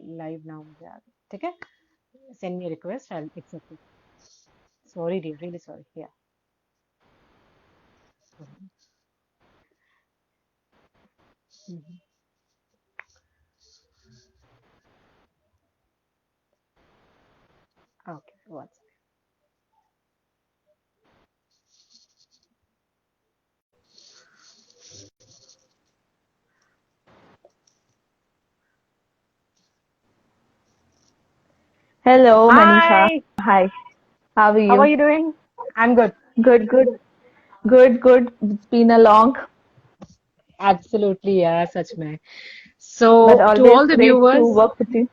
Live now मुझे आ गया, ठीक है? Send me request, I accept it. Sorry dear, really sorry, yeah. Okay, what's Hello, Manisha. Hi, Hi, how are how are you? you doing? I'm good. Good, good, good, good. It's been a long, Absolutely, yeah, such में. but So, to always all the great to viewers, work with you.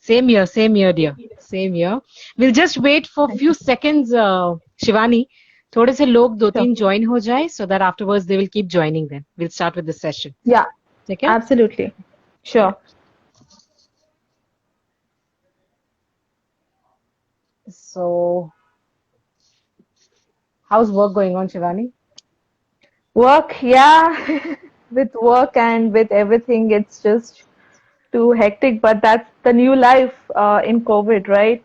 same here, dear. Same here. We'll just wait for Thank few you. seconds, Shivani. थोड़े से लोग दो Sure. तीन join हो जाए, so that afterwards they will keep joining then. We'll start with the session. Yeah, ठीक है? absolutely. Yeah. Sure. So, how's work going on, Shivani? Work, yeah. With work and with everything, it's just too hectic, but that's the new life in COVID, right?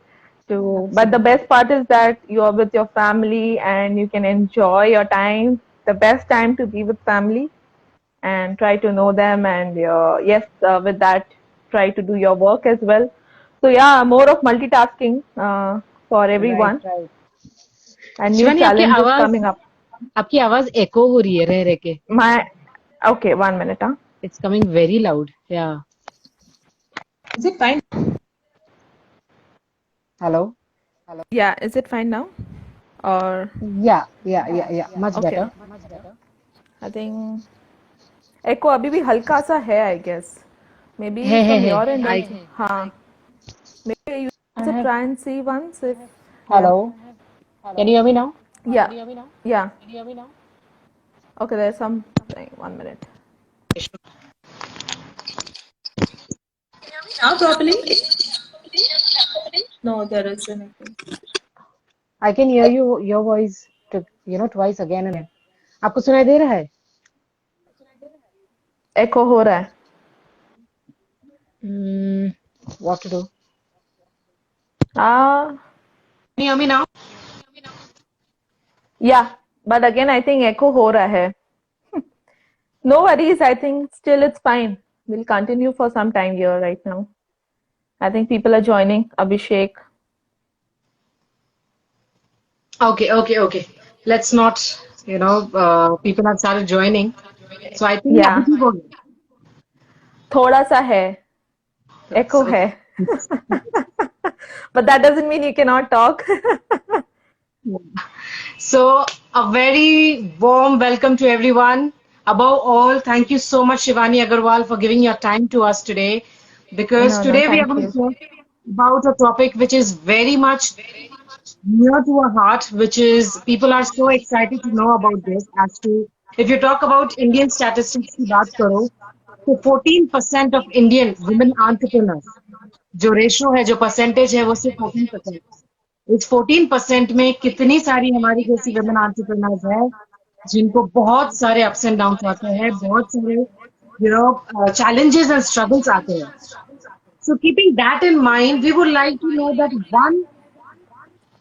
But the Absolutely. best part is that you are with your family and you can enjoy your time. The best time to be with family and try to know them and yes, with that try to do your work as well. So yeah, more of multitasking for Right, everyone right. and new Shivani, challenges coming up. आपकी आवाज एको हो रही है रह के. My Okay, 1 minute. Huh? It's coming very loud. Yeah. Is it fine? Hello? Yeah, is it fine now? Or Yeah. Much okay, better. I think echo अभी भी हल्का सा है, I guess. Maybe from Hey. your end I also. हाँ. Maybe you I also have. try and see once if yeah. Hello. Can you hear me now? Yeah. Yeah. Okay, there's something. 1 minute. Now properly? No, there isn't. I can hear your voice to, twice again and again. आपको सुनाई दे रहा है? Echo हो रहा है. What to do? Ah, Can you hear me now? yeah. But again, I think echo हो रहा है. No worries. I think still it's fine. We'll continue for some time here right now. I think people are joining. Abhishek. Okay. Let's not, people have started joining. So I think अभी Yeah. ठीक हो गया. थोड़ा सा है. Echo So, है. But that doesn't mean you cannot talk. So, a very warm welcome to everyone. Above all, thank you so much, Shivani Agarwal, for giving your time to us today. Because No, today we are thank going you. to talk about a topic which is very much near to our heart, which is people are so excited to know about this. As to, if you talk about Indian statistics की बात करो, तो 14% of Indian women entrepreneurs, जो ratio है, जो percentage है, वो सिर्फ 14%. इस 14% में कितनी सारी हमारी जैसी वुमेन एंटरप्रेन्योर्स है जिनको बहुत सारे अप्स एंड डाउन आते हैं, बहुत सारे challenges and struggles आते हैं. So keeping that in mind, we would like to know that one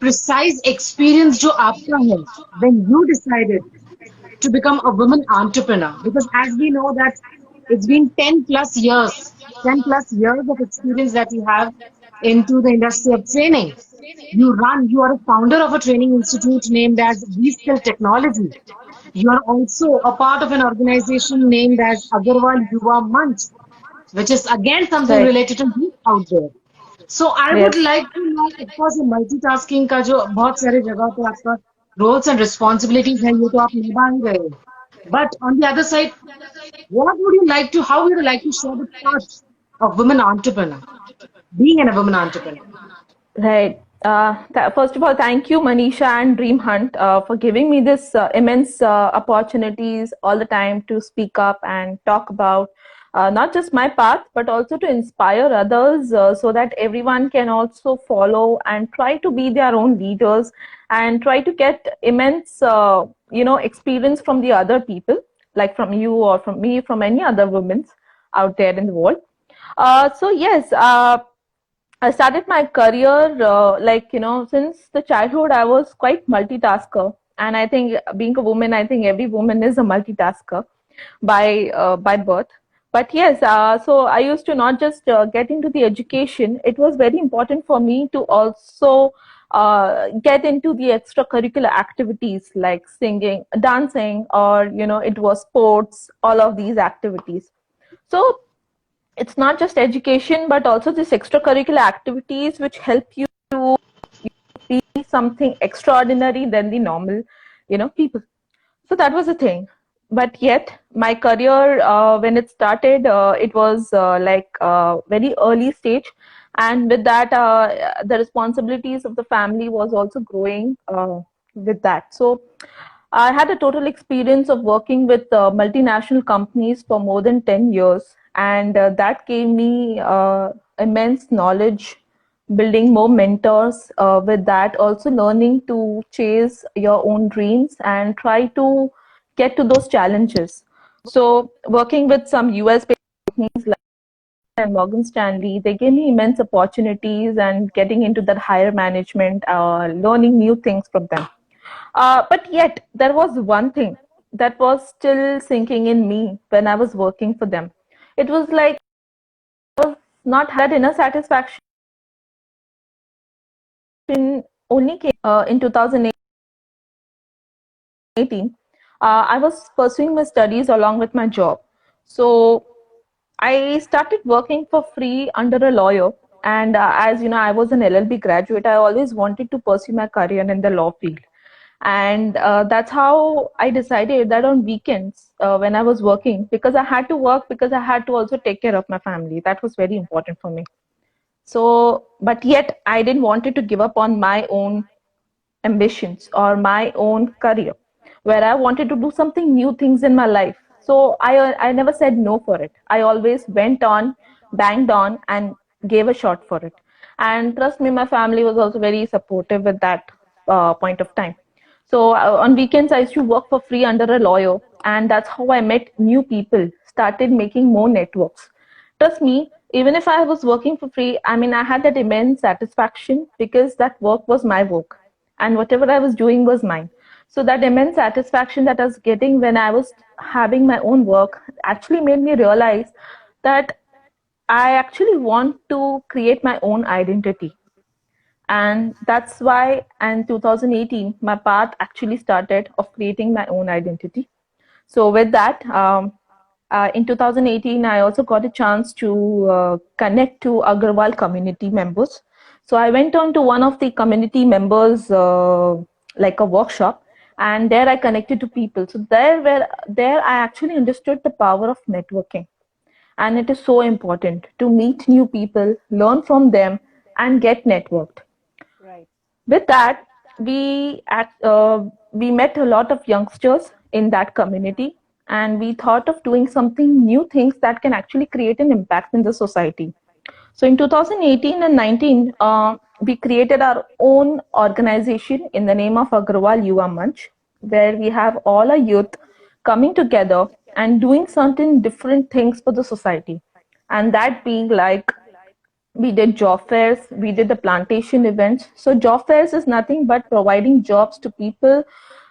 precise experience जो आपका है when you decided to become a woman entrepreneur, because as we know that it's been 10 plus years of experience that you have into the industry of training. You are a founder of a training institute named as Reskill Technology. You are also a part of an organization named as Agarwal Yuva Manch, which is again something Right. related to youth out there. So I would Yes. like to know, of course, ये multitasking का जो बहुत सारे जगह पे आपका roles and responsibilities है, ये तो आप निभा ही रहे हो. But on the other side, how would you like to share the part of women entrepreneur, being a woman entrepreneur? Right. First of all, thank you, Manisha and Dream Hunt, for giving me this immense opportunities all the time to speak up and talk about not just my path, but also to inspire others so that everyone can also follow and try to be their own leaders and try to get immense, experience from the other people, like from you or from me, from any other women out there in the world. So yes, I started my career since the childhood I was quite multitasker, and I think being a woman, I think every woman is a multitasker by birth. But yes, so I used to not just get into the education. It was very important for me to also get into the extracurricular activities like singing, dancing, or it was sports, all of these activities. So it's not just education, but also these extracurricular activities which help you to be something extraordinary than the normal, people. So that was the thing. But yet, my career, when it started, it was very early stage, and with that, the responsibilities of the family was also growing with that. So I had a total experience of working with multinational companies for more than 10 years, and that gave me immense knowledge, building more mentors. With that, also learning to chase your own dreams and try to get to those challenges. So, working with some US based companies like and Morgan Stanley, they gave me immense opportunities and getting into that higher management, learning new things from them. But yet, there was one thing that was still sinking in me when I was working for them. It was like I was not had inner satisfaction only came in 2018. I was pursuing my studies along with my job. So I started working for free under a lawyer. And as you know, I was an LLB graduate. I always wanted to pursue my career in the law field. And that's how I decided that on weekends when I was working, because I had to work, because I had to also take care of my family. That was very important for me. So, but yet I didn't wanted to give up on my own ambitions or my own career, where I wanted to do something new things in my life. So I never said no for it. I always went on, banged on, and gave a shot for it. And trust me, my family was also very supportive at that point of time. So on weekends, I used to work for free under a lawyer, and that's how I met new people, started making more networks. Trust me, even if I was working for free, I mean, I had that immense satisfaction because that work was my work and whatever I was doing was mine. So that immense satisfaction that I was getting when I was having my own work actually made me realize that I actually want to create my own identity. And that's why in 2018, my path actually started of creating my own identity. So with that, in 2018, I also got a chance to connect to Agarwal community members. So I went on to one of the community members, like a workshop, and there I connected to people. So there I actually understood the power of networking, and it is so important to meet new people, learn from them, and get networked. Right. With that, we met a lot of youngsters in that community, and we thought of doing something new things that can actually create an impact in the society. So in 2018 and 19, we created our own organization in the name of Agrawal Yuva Manch, where we have all our youth coming together and doing certain different things for the society. And that being like we did job fairs, we did the plantation events. So job fairs is nothing but providing jobs to people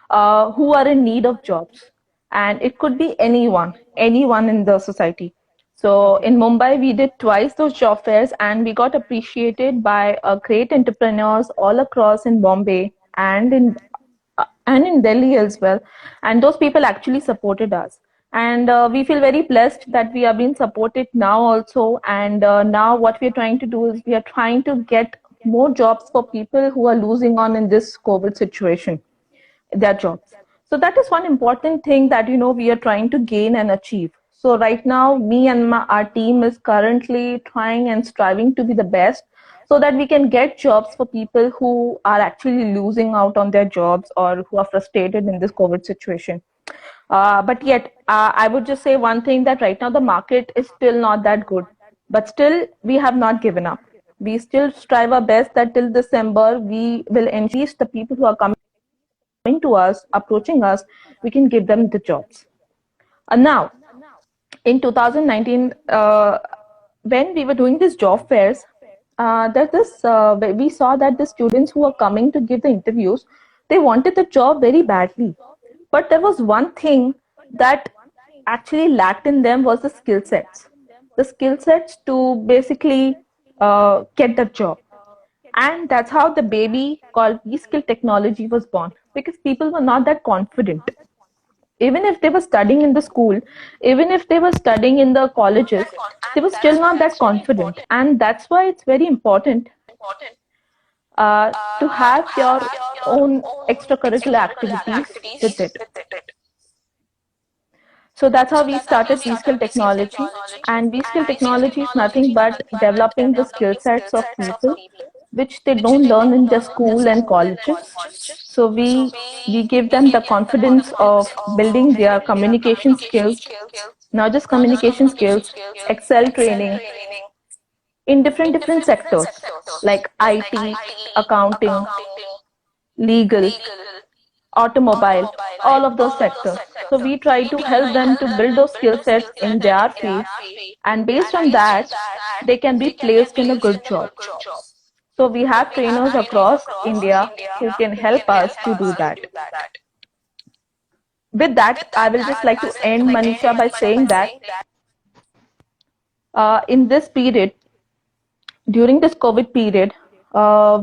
who are in need of jobs, and it could be anyone in the society. So Okay. in Mumbai, we did twice those job fairs, and we got appreciated by great entrepreneurs all across in Bombay and in Delhi as well. And those people actually supported us. And we feel very blessed that we are being supported now also. And now what we are trying to do is we are trying to get more jobs for people who are losing on in this COVID situation, their jobs. So that is one important thing that we are trying to gain and achieve. So right now, me and our team is currently trying and striving to be the best, so that we can get jobs for people who are actually losing out on their jobs or who are frustrated in this COVID situation. But yet, I would just say one thing, that right now the market is still not that good, but still we have not given up. We still strive our best that till December we will ensure the people who are coming to us, approaching us, we can give them the jobs. Now, in 2019, when we were doing these job fairs, we saw that the students who were coming to give the interviews, they wanted the job very badly. But there was one thing that actually lacked in them was the skill sets. The skill sets to basically get the job. And that's how the baby called V-Skill Technology was born, because people were not that confident. Even if they were studying in the school, even if they were studying in the colleges, they were still not that confident. And that's why it's very important to have your own extracurricular activities with it. So that's how we started V-Skill Technology. And V-Skill Technology is nothing but developing the skill sets of people which they don't learn in their school and colleges. So we give them the confidence of building their communication skills, not just communication skills, Excel training in different sectors like IT, accounting, legal, automobile, all of those sectors. So we try to help them to build those skill sets in their field, and based on that, they can be placed in a good job. So we have trainers across India who can help us to do that. With that, I will just like to end, Manisha, by saying that in this period, during this COVID period,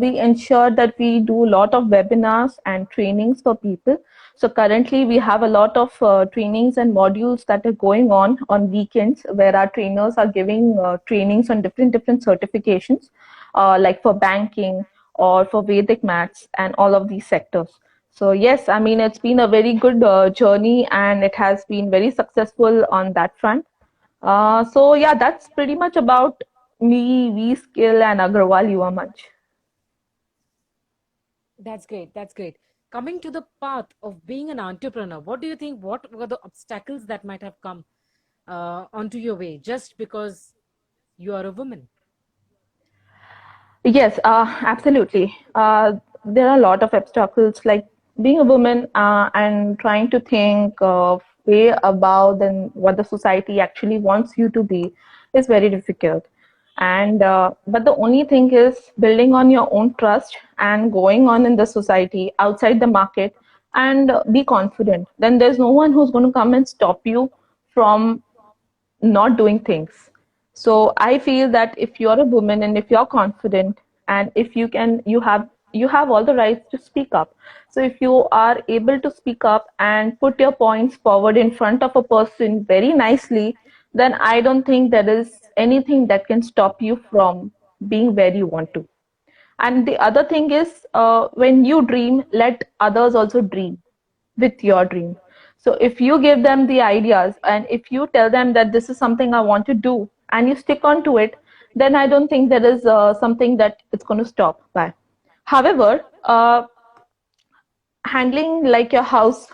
we ensure that we do a lot of webinars and trainings for people. So currently we have a lot of trainings and modules that are going on weekends, where our trainers are giving trainings on different certifications, like for banking or for Vedic maths and all of these sectors. So yes, I mean, it's been a very good journey, and it has been very successful on that front. So yeah, that's pretty much about me, V-Skill, and Agarwal Yuva Manch. That's great. That's great. Coming to the path of being an entrepreneur, what do you think? What were the obstacles that might have come onto your way just because you are a woman? Yes, absolutely. There are a lot of obstacles, like being a woman and trying to think way above than what the society actually wants you to be is very difficult. And but the only thing is building on your own trust and going on in the society outside the market, and be confident. Then there's no one who's going to come and stop you from not doing things. So I feel that if you're a woman and if you're confident, and if you can, you have all the rights to speak up. So if you are able to speak up and put your points forward in front of a person very nicely, then I don't think there is anything that can stop you from being where you want to. And the other thing is, when you dream, let others also dream with your dream. So if you give them the ideas, and if you tell them that this is something I want to do, and you stick on to it, then I don't think there is something that it's going to stop by. However, handling like your house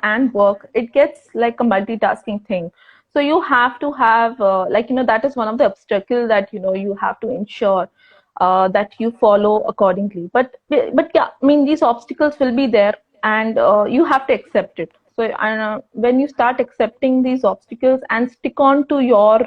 and work, it gets like a multitasking thing. So you have to have that is one of the obstacles that you have to ensure that you follow accordingly. But yeah, I mean, these obstacles will be there, and you have to accept it. So when you start accepting these obstacles and stick on to your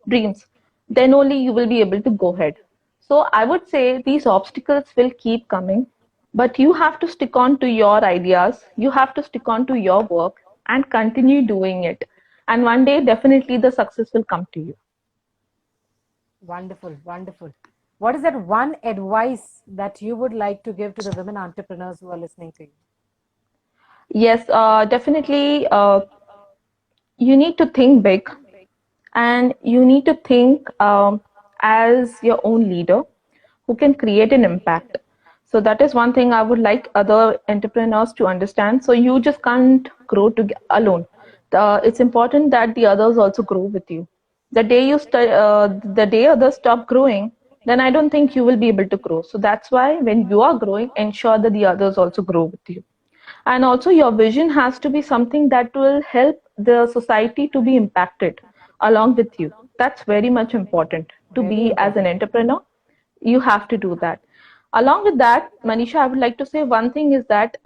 dreams, then only you will be able to go ahead. So I would say these obstacles will keep coming, but you have to stick on to your ideas, you have to stick on to your work and continue doing it. And one day, definitely, the success will come to you. Wonderful, wonderful. What is that one advice that you would like to give to the women entrepreneurs who are listening to you? Yes, definitely. You need to think big, and you need to think as your own leader who can create an impact. So that is one thing I would like other entrepreneurs to understand. So you just can't grow alone. It's important that the others also grow with you. The day others stop growing, then I don't think you will be able to grow. So that's why when you are growing, ensure that the others also grow with you. And also, your vision has to be something that will help the society to be impacted along with you. That's very much important to Very be as an important. entrepreneur. You have to do that. Along with that, Manisha, I would like to say one thing is that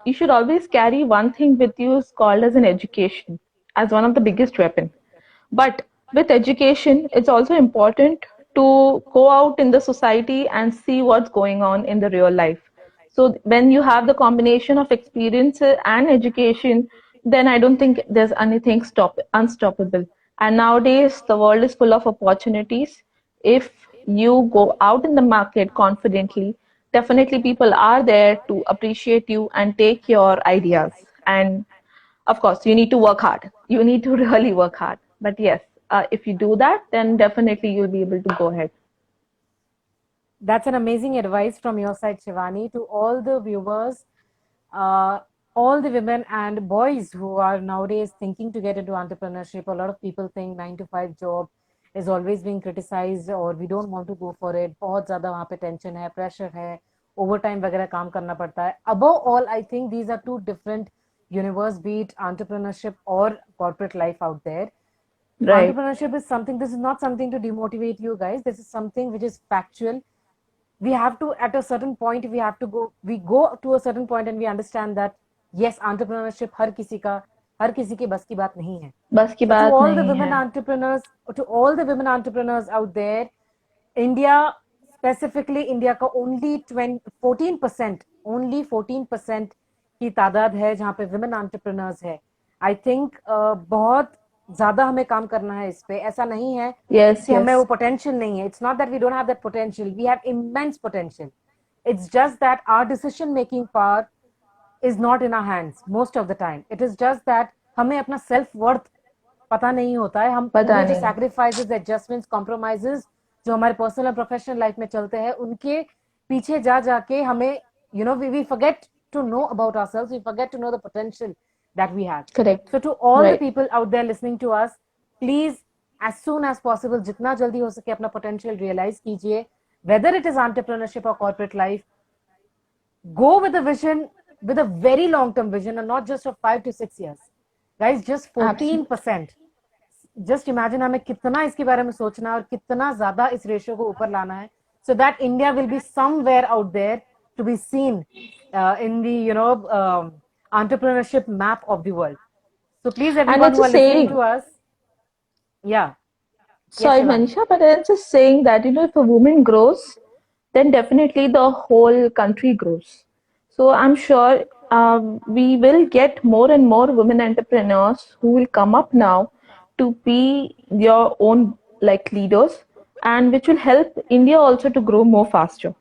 you should always carry one thing with you, is called as an education, as one of the biggest weapon. But with education, it's also important to go out in the society and see what's going on in the real life. So when you have the combination of experience and education, then I don't think there's anything unstoppable. And nowadays, the world is full of opportunities. If you go out in the market confidently, definitely people are there to appreciate you and take your ideas. And of course, you need to work hard. You need to really work hard. But yes, if you do that, then definitely you'll be able to go ahead. That's an amazing advice from your side, Shivani, to all the viewers, uh, all the women and boys who are nowadays thinking to get into entrepreneurship. A lot of people think 9 to 5 job is always being criticized or we don't want to go for it. बहुत ज़्यादा वहाँ पे tension है, pressure है, overtime वगैरह काम करना पड़ता है. Above all, I think these are two different universe, be it entrepreneurship or corporate life out there. Right. Entrepreneurship is something, this is not something to demotivate you guys. This is something which is factual. We have to, at a certain point, we go to a certain point and we understand that yes, entrepreneurship हर किसी के बस की बात नहीं है. बस की So to बात all the नहीं women है. entrepreneurs, out there, India, specifically India का only 14%, only 14% की तादाद है जहाँ पे women entrepreneurs है. I think बहुत ज्यादा हमें काम करना है इस पे. ऐसा नहीं है Yes, कि हमें yes. वो potential नहीं है. It's not that we don't have that potential. We have immense potential. It's just that our decision making power is not in our hands most of the time. It is just that हमें अपना self worth पता नहीं होता है. हम पता पूरे जो नहीं. sacrifices, adjustments, compromises जो हमारे पर्सनल और प्रोफेशनल लाइफ में चलते हैं उनके पीछे जा जाके हमें we forget to know about ourselves. We forget to know the potential that we have. Correct. So to all the Right. people out there listening to us, please as soon as possible जितना जल्दी हो सके अपना potential realize कीजिए. Whether it is entrepreneurship or corporate life, go with a vision, with a very long term vision, and not just of 5 to 6 years. Guys, just Absolutely. 14%. Just imagine हमें कितना इसके बारे में सोचना है और कितना ज्यादा इस रेशियो को ऊपर लाना है, so that India will be somewhere out there to be seen in the entrepreneurship map of the world. So please, And everyone it's who a are listening saying, to us, yeah, yes, sorry, Shivani. Manisha, but it's a saying that, if a woman grows, then definitely the whole country grows. So I'm sure we will get more and more women entrepreneurs who will come up now to be your own like leaders, and which will help India also to grow more faster.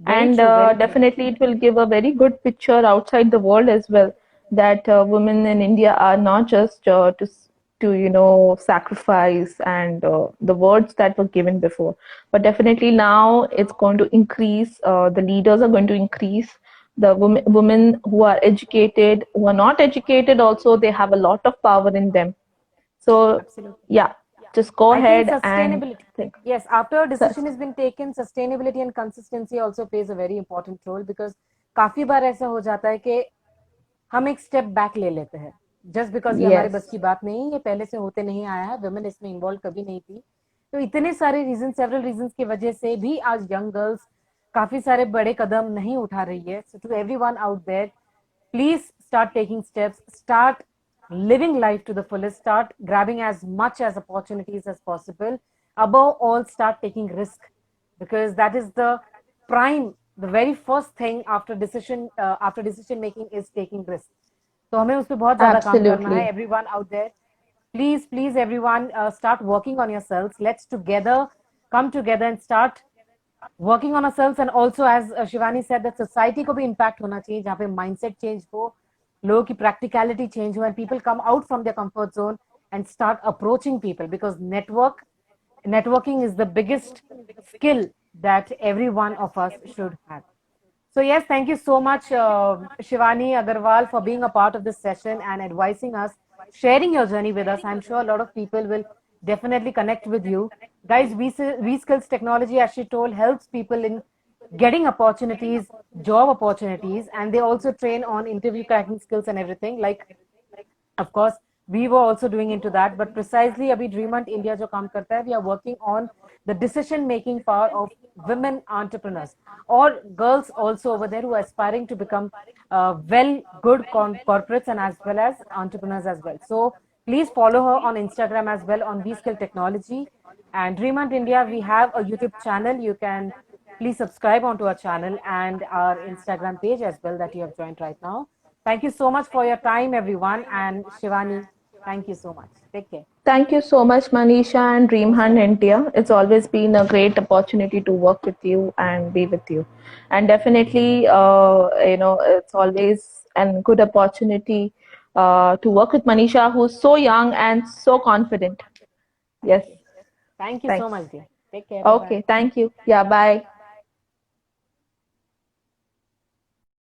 Very And true, very true. definitely it will give a very good picture outside the world as well, that women in India are not just to sacrifice and the words that were given before, but definitely now it's going to increase. The leaders are going to increase. The women who are educated, who are not educated, also they have a lot of power in them. So Absolutely. yeah, just go I think ahead and sustainability. think. Yes, after a So, decision has been taken, sustainability and consistency also plays a very important role, because काफी बार ऐसा हो जाता है कि हम एक step back ले लेते हैं जस्ट बिकॉज ये हमारे बस yes, की बात नहीं, ये पहले से होते नहीं आया है, वुमेन इसमें इन्वॉल्व कभी नहीं थी. तो इतने सारे रीजन, सेवरल रीजन की वजह से भी आज यंग गर्ल्स काफी सारे बड़े कदम नहीं उठा रही है. So to everyone out there, please start taking steps, start living life to the fullest, start grabbing as much as opportunities as possible. Above all, start taking risk, because that is the prime, the very first thing after decision making is taking risk. तो हमें उस पर बहुत ज्यादा काम करना है. absolutely. Everyone out there, please everyone, start working on yourselves. Let's together come together and start working on ourselves. And also, as Shivani said, that society को भी impact होना चाहिए, जहाँ पे mindset change हो, लोगों की practicality change हो, and people come out from their comfort zone and start approaching people, because networking is the biggest skill that every one of us should have. So yes, thank you so much, Shivani Agarwal, for being a part of this session and advising us, sharing your journey with us. I'm sure a lot of people will definitely connect with you. Guys, Reskills Technology, as she told, helps people in getting opportunities, job opportunities, and they also train on interview cracking skills and everything. Like, of course, we were also doing into that, but precisely abhi Dream Hunt India jo kaam karta hai, we are working on the decision making power of women entrepreneurs or girls also over there who are aspiring to become good corporates and as well as entrepreneurs as well. So Please follow her on Instagram as well on Bskill Technology. And Dream Hunt India, we have a YouTube channel. You can please subscribe onto our channel and our Instagram page as well that you have joined right now. Thank you so much for your time, everyone. And Shivani, thank you so much. Take care. Thank you so much, Manisha and Dream Hunt India. It's always been a great opportunity to work with you and be with you. And definitely, it's always a good opportunity to work with Manisha, who's so young and so confident. Yes. Thank you so Thanks. much, dear. Take care. Bye-bye. Okay. Thank you. Yeah. Bye.